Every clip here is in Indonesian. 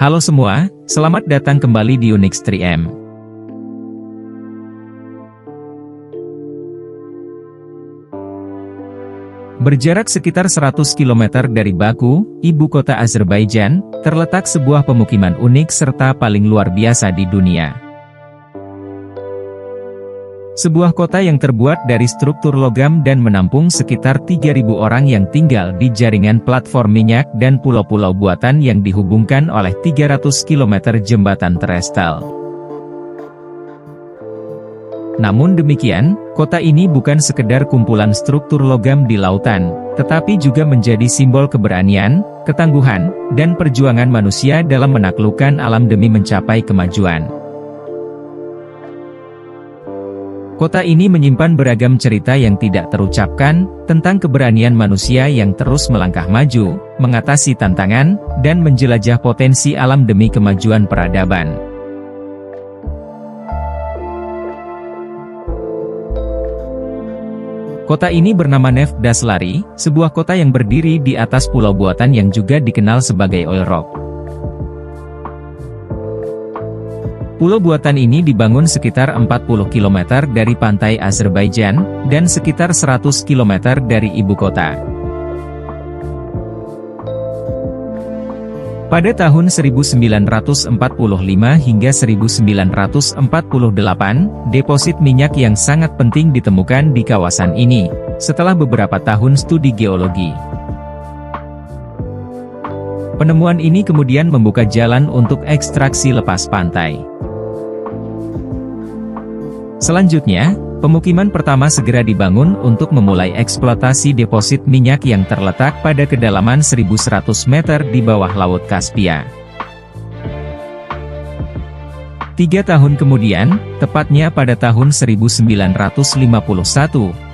Halo semua, selamat datang kembali di Unix 3M. Berjarak sekitar 100 km dari Baku, ibu kota Azerbaijan, terletak sebuah pemukiman unik serta paling luar biasa di dunia. Sebuah kota yang terbuat dari struktur logam dan menampung sekitar 3.000 orang yang tinggal di jaringan platform minyak dan pulau-pulau buatan yang dihubungkan oleh 300 km jembatan terestel. Namun demikian, kota ini bukan sekedar kumpulan struktur logam di lautan, tetapi juga menjadi simbol keberanian, ketangguhan, dan perjuangan manusia dalam menaklukkan alam demi mencapai kemajuan. Kota ini menyimpan beragam cerita yang tidak terucapkan, tentang keberanian manusia yang terus melangkah maju, mengatasi tantangan, dan menjelajah potensi alam demi kemajuan peradaban. Kota ini bernama Neft Daslari, sebuah kota yang berdiri di atas pulau buatan yang juga dikenal sebagai Oil Rock. Pulau buatan ini dibangun sekitar 40 km dari pantai Azerbaijan, dan sekitar 100 km dari ibu kota. Pada tahun 1945 hingga 1948, deposit minyak yang sangat penting ditemukan di kawasan ini, setelah beberapa tahun studi geologi. Penemuan ini kemudian membuka jalan untuk ekstraksi lepas pantai. Selanjutnya, pemukiman pertama segera dibangun untuk memulai eksploitasi deposit minyak yang terletak pada kedalaman 1.100 meter di bawah Laut Kaspia. 3 tahun kemudian, tepatnya pada tahun 1951,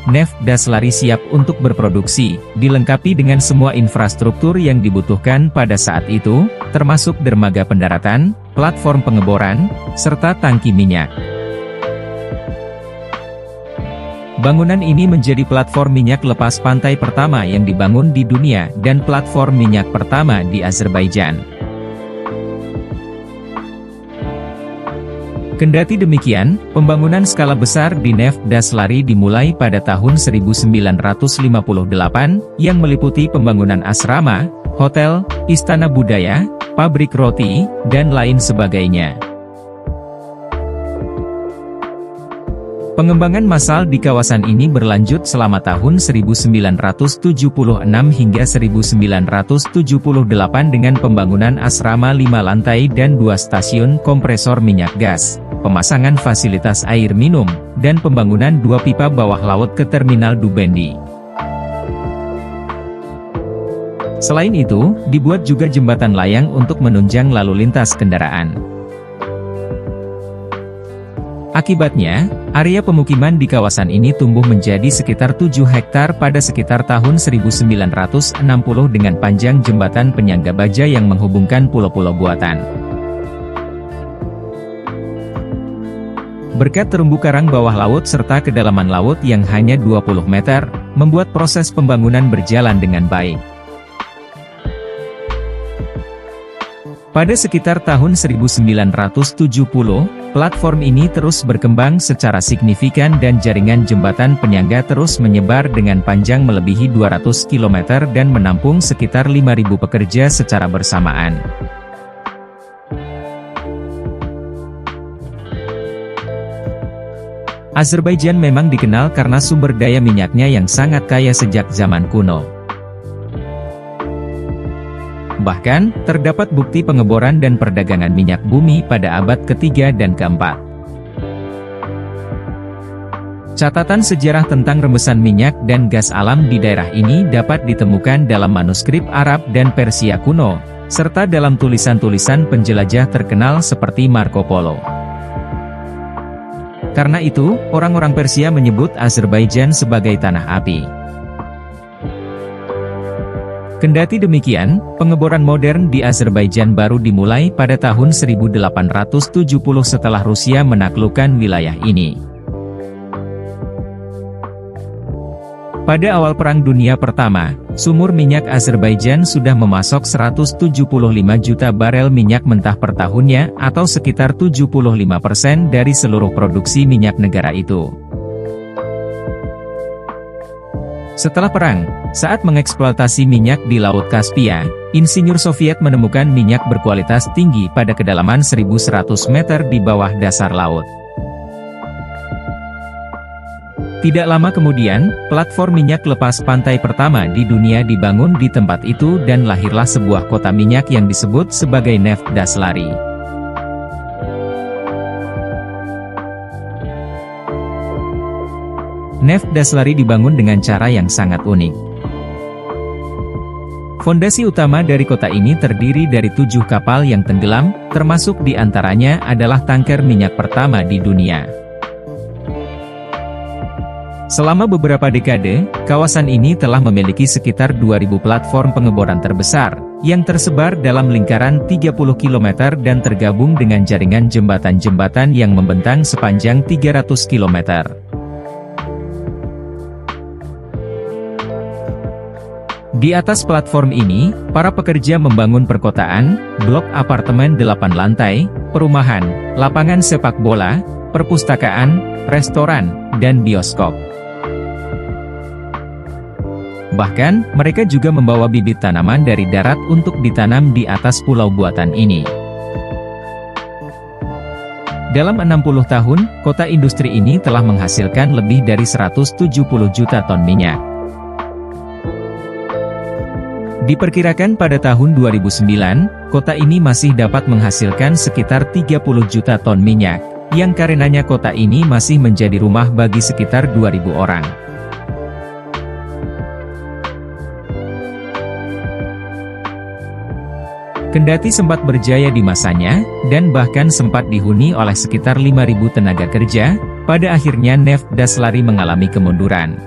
Neft Daslari siap untuk berproduksi, dilengkapi dengan semua infrastruktur yang dibutuhkan pada saat itu, termasuk dermaga pendaratan, platform pengeboran, serta tangki minyak. Bangunan ini menjadi platform minyak lepas pantai pertama yang dibangun di dunia dan platform minyak pertama di Azerbaijan. Kendati demikian, pembangunan skala besar di Neft Daslari dimulai pada tahun 1958, yang meliputi pembangunan asrama, hotel, istana budaya, pabrik roti, dan lain sebagainya. Pengembangan massal di kawasan ini berlanjut selama tahun 1976 hingga 1978 dengan pembangunan asrama 5 lantai dan 2 stasiun kompresor minyak gas, pemasangan fasilitas air minum, dan pembangunan 2 pipa bawah laut ke terminal Dubendi. Selain itu, dibuat juga jembatan layang untuk menunjang lalu lintas kendaraan. Akibatnya, area pemukiman di kawasan ini tumbuh menjadi sekitar 7 hektar pada sekitar tahun 1960 dengan panjang jembatan penyangga baja yang menghubungkan pulau-pulau buatan. Berkat terumbu karang bawah laut serta kedalaman laut yang hanya 20 meter, membuat proses pembangunan berjalan dengan baik. Pada sekitar tahun 1970, platform ini terus berkembang secara signifikan dan jaringan jembatan penyangga terus menyebar dengan panjang melebihi 200 km dan menampung sekitar 5.000 pekerja secara bersamaan. Azerbaijan memang dikenal karena sumber daya minyaknya yang sangat kaya sejak zaman kuno. Bahkan, terdapat bukti pengeboran dan perdagangan minyak bumi pada abad ke-3 dan ke-4. Catatan sejarah tentang rembesan minyak dan gas alam di daerah ini dapat ditemukan dalam manuskrip Arab dan Persia kuno, serta dalam tulisan-tulisan penjelajah terkenal seperti Marco Polo. Karena itu, orang-orang Persia menyebut Azerbaijan sebagai tanah api. Kendati demikian, pengeboran modern di Azerbaijan baru dimulai pada tahun 1870 setelah Rusia menaklukkan wilayah ini. Pada awal Perang Dunia Pertama, sumur minyak Azerbaijan sudah memasok 175 juta barel minyak mentah per tahunnya atau sekitar 75% dari seluruh produksi minyak negara itu. Setelah perang, saat mengeksploitasi minyak di Laut Kaspia, insinyur Soviet menemukan minyak berkualitas tinggi pada kedalaman 1.100 meter di bawah dasar laut. Tidak lama kemudian, platform minyak lepas pantai pertama di dunia dibangun di tempat itu dan lahirlah sebuah kota minyak yang disebut sebagai Neft Daslari. Neft Daslari dibangun dengan cara yang sangat unik. Fondasi utama dari kota ini terdiri dari 7 kapal yang tenggelam, termasuk di antaranya adalah tanker minyak pertama di dunia. Selama beberapa dekade, kawasan ini telah memiliki sekitar 2.000 platform pengeboran terbesar, yang tersebar dalam lingkaran 30 km dan tergabung dengan jaringan jembatan-jembatan yang membentang sepanjang 300 km. Di atas platform ini, para pekerja membangun perkotaan, blok apartemen 8 lantai, perumahan, lapangan sepak bola, perpustakaan, restoran, dan bioskop. Bahkan, mereka juga membawa bibit tanaman dari darat untuk ditanam di atas pulau buatan ini. Dalam 60 tahun, kota industri ini telah menghasilkan lebih dari 170 juta ton minyak. Diperkirakan pada tahun 2009, kota ini masih dapat menghasilkan sekitar 30 juta ton minyak, yang karenanya kota ini masih menjadi rumah bagi sekitar 2.000 orang. Kendati sempat berjaya di masanya, dan bahkan sempat dihuni oleh sekitar 5.000 tenaga kerja, pada akhirnya Neft Daslari mengalami kemunduran.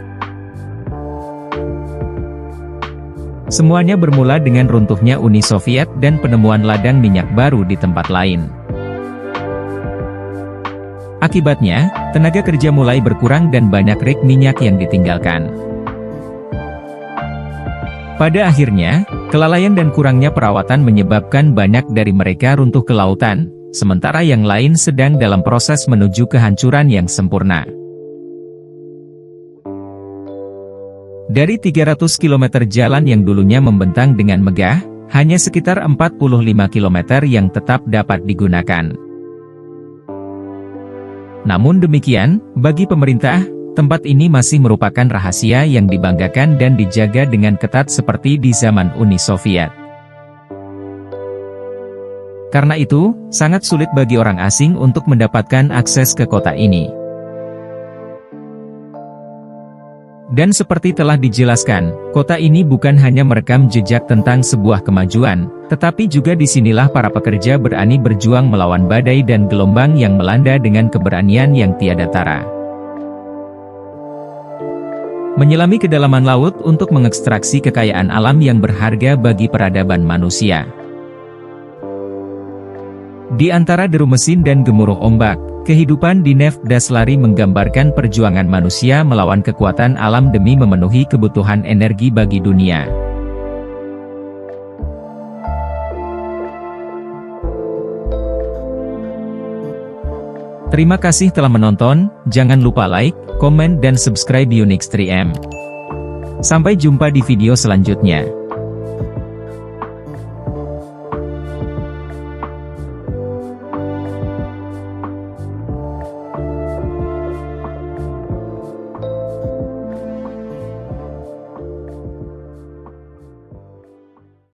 Semuanya bermula dengan runtuhnya Uni Soviet dan penemuan ladang minyak baru di tempat lain. Akibatnya, tenaga kerja mulai berkurang dan banyak rig minyak yang ditinggalkan. Pada akhirnya, kelalaian dan kurangnya perawatan menyebabkan banyak dari mereka runtuh ke lautan, sementara yang lain sedang dalam proses menuju kehancuran yang sempurna. Dari 300 km jalan yang dulunya membentang dengan megah, hanya sekitar 45 km yang tetap dapat digunakan. Namun demikian, bagi pemerintah, tempat ini masih merupakan rahasia yang dibanggakan dan dijaga dengan ketat seperti di zaman Uni Soviet. Karena itu, sangat sulit bagi orang asing untuk mendapatkan akses ke kota ini. Dan seperti telah dijelaskan, kota ini bukan hanya merekam jejak tentang sebuah kemajuan, tetapi juga disinilah para pekerja berani berjuang melawan badai dan gelombang yang melanda dengan keberanian yang tiada tara. Menyelami kedalaman laut untuk mengekstraksi kekayaan alam yang berharga bagi peradaban manusia. Di antara deru mesin dan gemuruh ombak, kehidupan di Neft Daslari menggambarkan perjuangan manusia melawan kekuatan alam demi memenuhi kebutuhan energi bagi dunia. Terima kasih telah menonton, jangan lupa like, komen dan subscribe Unix 3M. Sampai jumpa di video selanjutnya.